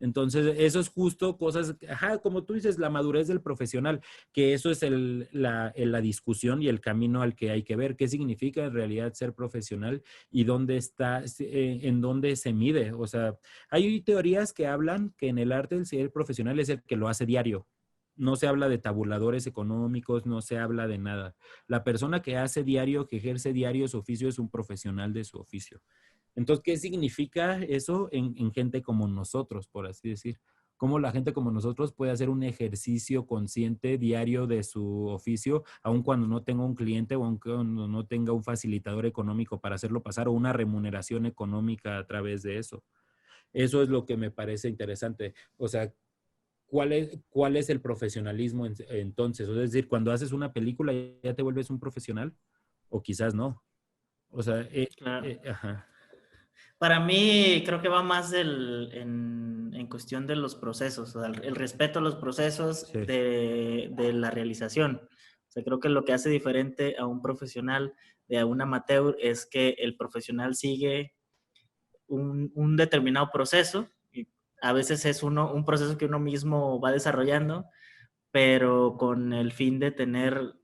Entonces, eso es justo cosas, ajá, como tú dices, la madurez del profesional, que eso es la discusión y el camino al que hay que ver, qué significa en realidad ser profesional y dónde está, en dónde se mide. O sea, hay teorías que hablan que en el arte el ser profesional es el que lo hace diario. No se habla de tabuladores económicos, no se habla de nada. La persona que hace diario, que ejerce diario su oficio es un profesional de su oficio. Entonces, ¿qué significa eso en gente como nosotros, por así decir? ¿Cómo la gente como nosotros puede hacer un ejercicio consciente diario de su oficio, aun cuando no tenga un cliente o aun cuando no tenga un facilitador económico para hacerlo pasar o una remuneración económica a través de eso? Eso es lo que me parece interesante. O sea, cuál es el profesionalismo entonces? O es decir, cuando haces una película, ¿ya te vuelves un profesional? O quizás no. O sea, Claro. ajá. Para mí creo que va más en cuestión de los procesos, o sea, el respeto a los procesos Sí. de la realización. O sea, creo que lo que hace diferente a un profesional de a un amateur es que el profesional sigue un determinado proceso y a veces es un proceso que uno mismo va desarrollando, pero con el fin de tener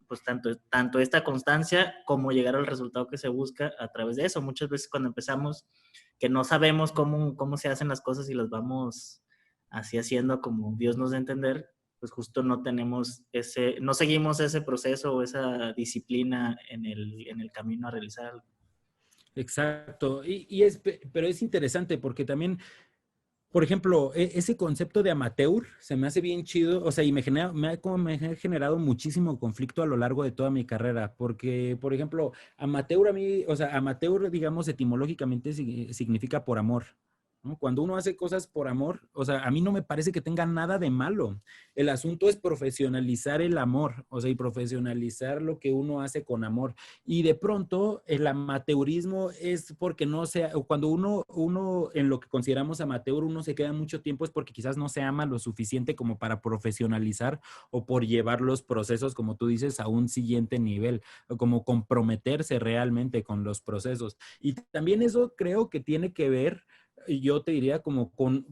pues tanto esta constancia como llegar al resultado que se busca a través de eso. Muchas veces cuando empezamos que no sabemos cómo se hacen las cosas y las vamos así haciendo como Dios nos da a entender, pues justo no tenemos no seguimos ese proceso o esa disciplina en el camino a realizar algo. Exacto. Pero es interesante porque también, por ejemplo, ese concepto de amateur se me hace bien chido, o sea, y como me ha generado muchísimo conflicto a lo largo de toda mi carrera, porque, por ejemplo, amateur a mí, o sea, amateur, digamos, etimológicamente significa por amor, ¿no? Cuando uno hace cosas por amor, o sea, a mí no me parece que tenga nada de malo. El asunto es profesionalizar el amor, o sea, y profesionalizar lo que uno hace con amor. Y de pronto el amateurismo es porque no sea, cuando uno en lo que consideramos amateur, uno se queda mucho tiempo es porque quizás no se ama lo suficiente como para profesionalizar o por llevar los procesos, como tú dices, a un siguiente nivel, o como comprometerse realmente con los procesos. Y también eso creo que tiene que ver, yo te diría como con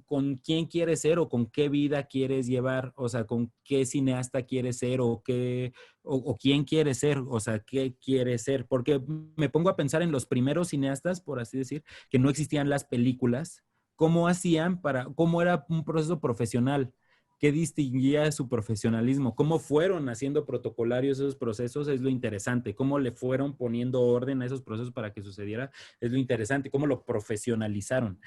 quién quieres ser o con qué vida quieres llevar, o sea, con qué cineasta quieres ser o quién quiere ser, o sea, qué quiere ser, porque me pongo a pensar en los primeros cineastas, por así decir, que no existían las películas, cómo hacían cómo era un proceso profesional, qué distinguía su profesionalismo, cómo fueron haciendo protocolarios esos procesos, es lo interesante, cómo le fueron poniendo orden a esos procesos para que sucediera, es lo interesante, cómo lo profesionalizaron.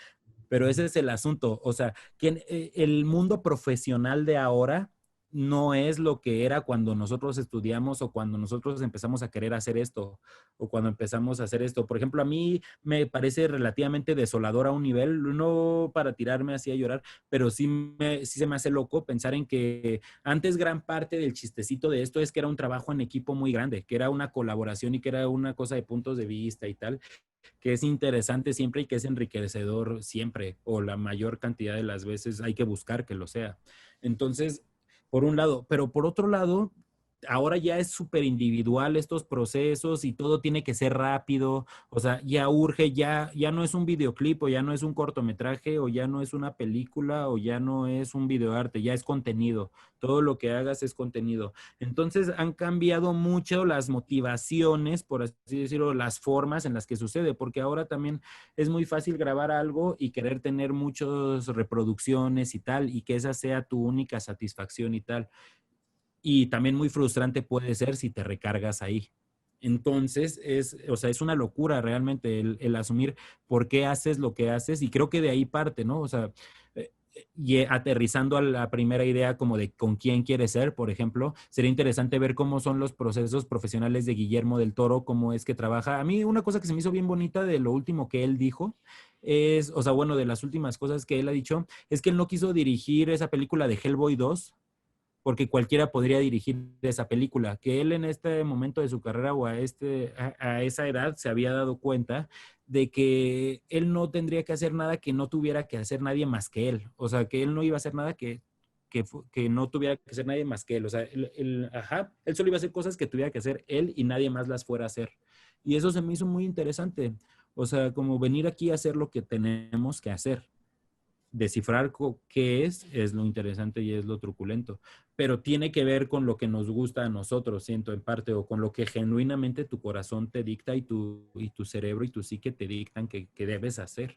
Pero ese es el asunto, o sea, que el mundo profesional de ahora no es lo que era cuando nosotros estudiamos o cuando nosotros empezamos a querer hacer esto o cuando empezamos a hacer esto. Por ejemplo, a mí me parece relativamente desolador a un nivel, no para tirarme así a llorar, pero sí se me hace loco pensar en que antes gran parte del chistecito de esto es que era un trabajo en equipo muy grande, que era una colaboración y que era una cosa de puntos de vista y tal, que es interesante siempre y que es enriquecedor siempre, o la mayor cantidad de las veces hay que buscar que lo sea. Entonces, por un lado, pero por otro lado, ahora ya es súper individual estos procesos y todo tiene que ser rápido, o sea, ya urge, ya no es un videoclip o ya no es un cortometraje o ya no es una película o ya no es un videoarte, ya es contenido, todo lo que hagas es contenido. Entonces han cambiado mucho las motivaciones, por así decirlo, las formas en las que sucede, porque ahora también es muy fácil grabar algo y querer tener muchas reproducciones y tal, y que esa sea tu única satisfacción y tal. Y también muy frustrante puede ser si te recargas ahí. Entonces, o sea, es una locura realmente el asumir por qué haces lo que haces y creo que de ahí parte, ¿no? O sea, y aterrizando a la primera idea como de con quién quieres ser, por ejemplo, sería interesante ver cómo son los procesos profesionales de Guillermo del Toro, cómo es que trabaja. A mí una cosa que se me hizo bien bonita de lo último que él dijo es, o sea, bueno, de las últimas cosas que él ha dicho, es que él no quiso dirigir esa película de Hellboy 2 porque cualquiera podría dirigir esa película, que él en este momento de su carrera o a esa edad se había dado cuenta de que él no tendría que hacer nada que no tuviera que hacer nadie más que él, o sea, que él no iba a hacer nada que no tuviera que hacer nadie más que él, o sea, él solo iba a hacer cosas que tuviera que hacer él y nadie más las fuera a hacer. Y eso se me hizo muy interesante, o sea, como venir aquí a hacer lo que tenemos que hacer. descifrar qué es lo interesante y es lo truculento, pero tiene que ver con lo que nos gusta a nosotros, siento en parte, o con lo que genuinamente tu corazón te dicta y tu cerebro y tu psique te dictan que debes hacer.